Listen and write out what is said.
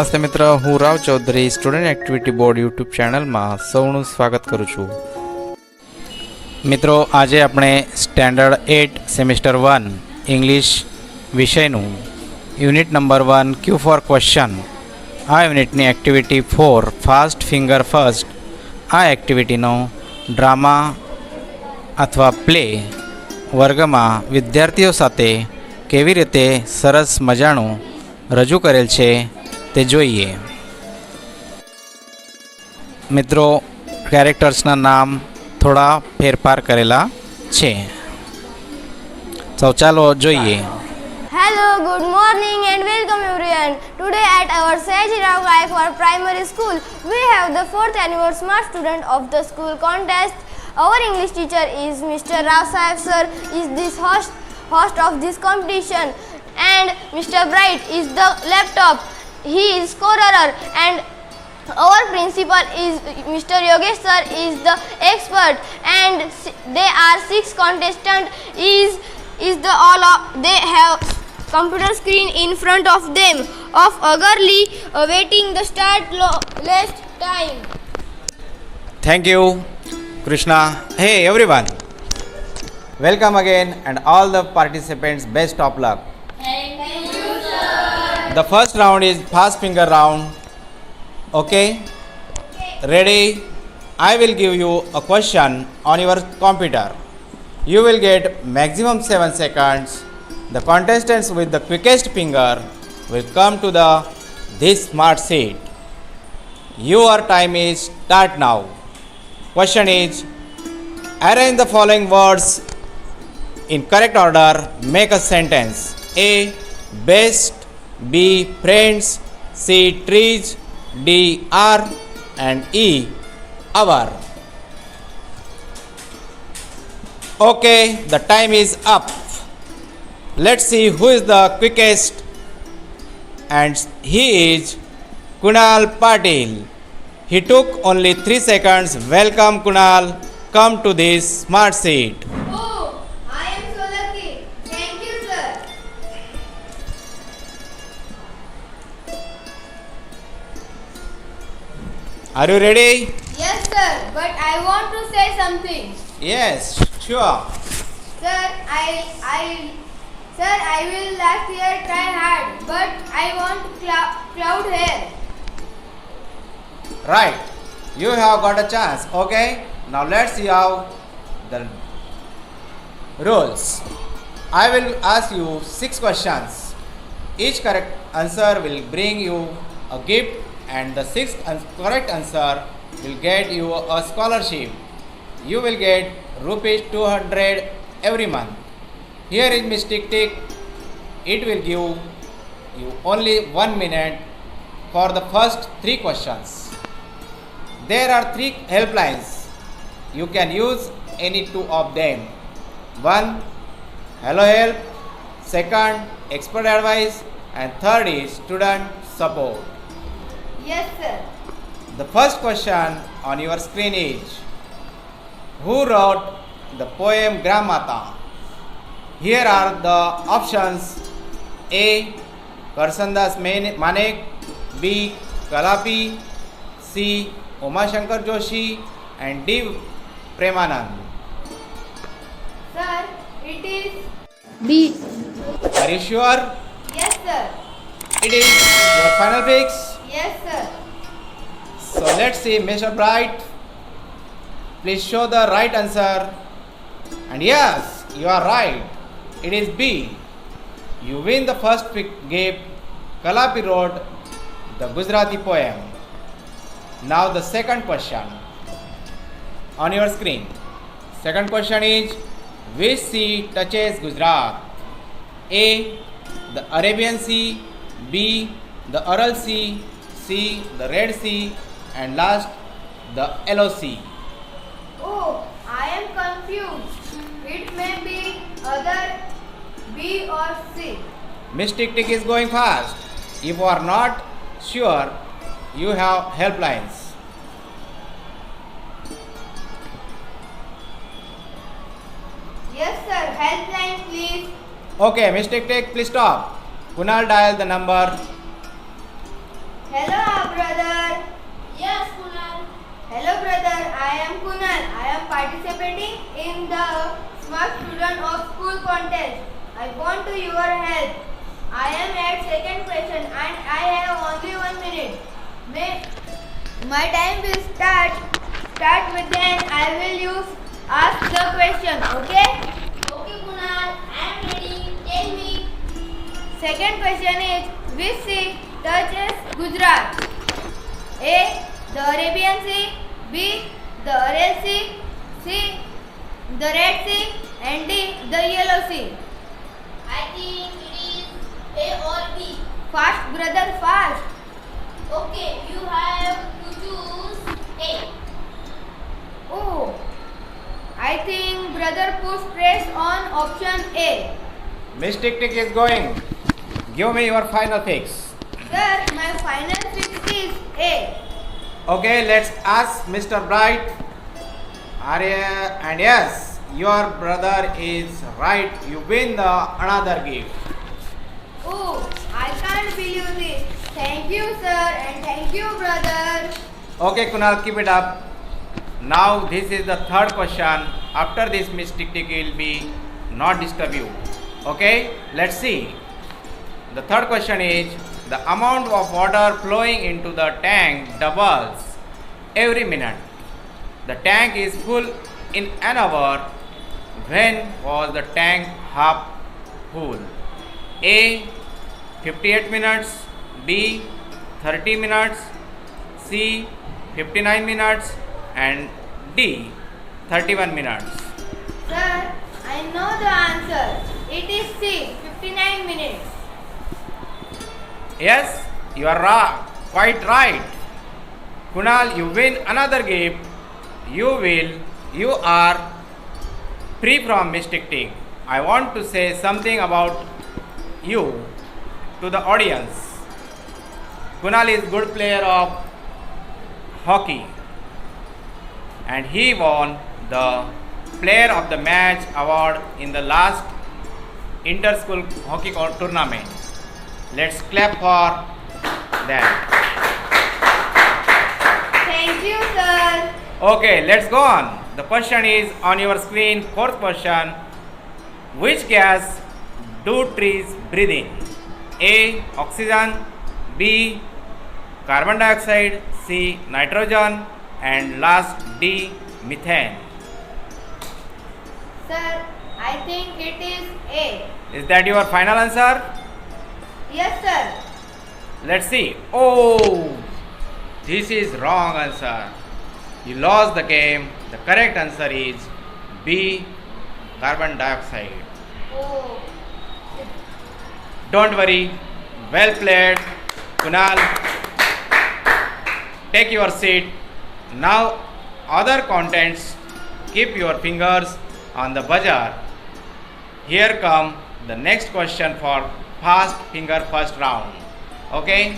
નમસ્તે મિત્ર, હું Rao Chaudhari student activity board YouTube ચેનલમાં સૌનું સ્વાગત કરું છું. મિત્રો, આજે આપણે સ્ટેન્ડર્ડ 8 સેમિસ્ટર 1 ઇંગ્લિશ વિષયનું unit number 1 Q four question, આ યુનિટની એક્ટિવિટી 4 ફાસ્ટ ફિંગર ફર્સ્ટ, આ એક્ટિવિટીનો ડ્રામા અથવા પ્લે વર્ગમાં વિદ્યાર્થીઓ સાથે કેવી રીતે સરસ મજાનું રજૂ કરેલ છે તે જોઈએ. મિત્રો, કેરેક્ટર્સના નામ થોડા ફેરફાર કરેલા છે. ચાલો જોઈએ. Hello, good morning and welcome everyone. Today at our Sejirao Gaikwad Primary School, we have the 4th annual Smart Student of the School contest. Our English teacher is Mr. Rao Sahib sir, is this host of this competition, and Mr. Bright is the laptop. He is scorer, and our principal is Mr. Yogesh sir is the expert, and they are 6 contestants. They have computer screen in front of them of eagerly awaiting the start last time. Thank you, Krishna. Hey everyone, welcome again, and all the participants best of luck. Thank you, sir. The first round is fast finger round. Okay? Ready? I will give you a question on your computer. You will get maximum 7 seconds. The contestants with the quickest finger will come to this smart seat. Your time is start now. Question is, arrange the following words in correct order. Make a sentence. A. Best. B. Friends. C. Trees. D. Are. And E. Our. Okay, the time is up. Let's see who is the quickest, and he is Kunal Patil. He took only 3 seconds. Welcome Kunal, come to this smart seat. Oh, I am so lucky. Thank you, sir. Are you ready? Yes, sir, but I want to say something. Yes, sure. Sir, I will last year try hard, but I want cloud hair. Right, you have got a chance. Okay, now let's see how the rules. I will ask you 6 questions. Each correct answer will bring you a gift, and the 6th correct answer will get you a scholarship. You will get rupees 200 every month. Here is Mystic Tick. It will give you only 1 minute for the first 3 questions. There are 3 helplines. You can use any 2 of them. 1. Hello Help. 2nd, Expert Advice. And 3rd is Student Support. Yes, sir. The first question on your screen is, who wrote the poem Gramata? Here are the options. A. Karsandas Manek. B. Kalapi. C. Umashankar Joshi. And D. Premanand. Sir, it is B. Are you sure? Yes, sir. It is your final fix? Yes, sir. So let's see, Mr. Bright. Please show the right answer. And yes, you are right. It is B. You win the first gift. Kalapi wrote the Gujarati poem. Now the second question on your screen. Second question is, which sea touches Gujarat? A. The Arabian Sea. B. The Aral Sea. C. The Red Sea. And last, the Yellow Sea. Oh, I am confused. It may be either B or C. Mystic Tick is going fast. If you are not sure, you have helplines. Yes, sir. Helpline, please. Okay, Mystic Tick, please stop. Kunal, dial the number. Hello, brother. Yes, Kunal. Hello, brother. I am Kunal. I am participating in the Smart Student of School contest. I want to your help. I am at second question and I have only 1 minute. My time will start with then I will use ask the question. Okay? Okay, Kunal. I am ready. Tell me. Second question is which sea touches Gujarat? A. The Arabian Sea. B. The Aral Sea. C. The Red Sea. And D. The Yellow Sea. I think it is A or B. Fast, brother, fast. Okay, you have to choose A. Oh, I think brother puts stress on option A. Miss Tick Tick is going. Give me your final fix. Sir, my final fix is A. Okay, let's ask Mr. Bright. And yes, your brother is right. You win the another gift. Oh, I can't believe this. Thank you, sir, and thank you, brother. Okay, Kunal, keep it up. Now this is the third question. After this, Miss Tick Tick will be not disturb you. Okay, let's see. The third question is the amount of water flowing into the tank doubles every minute. The tank is full in an hour. When was the tank half full? A. 58 minutes. B. 30 minutes. C. 59 minutes. And D. 31 minutes. Sir, I know the answer. It is C, 59 minutes. Yes, you are quite right. Kunal, you win another gift. You are free from Miss Tick Tick. I want to say something about you to the audience. Kunal is good player of hockey and he won the player of the match award in the last inter-school hockey tournament. Let's clap for that. Thank you, sir. Okay, let's go on. The question is on your screen. Fourth question. Which gas do trees breathe in? A. Oxygen. B. Carbon dioxide. C. Nitrogen. And last D. Methane. Sir, I think it is A. Is that your final answer? Yes, sir. Let's see. Oh, this is wrong answer. You lost the game. The correct answer is B. Carbon dioxide. Oh, Don't worry. Well played, Kunal. Take your seat. Now, other contents. Keep your fingers on the buzzer. Here come the next question for fast finger first round. Okay?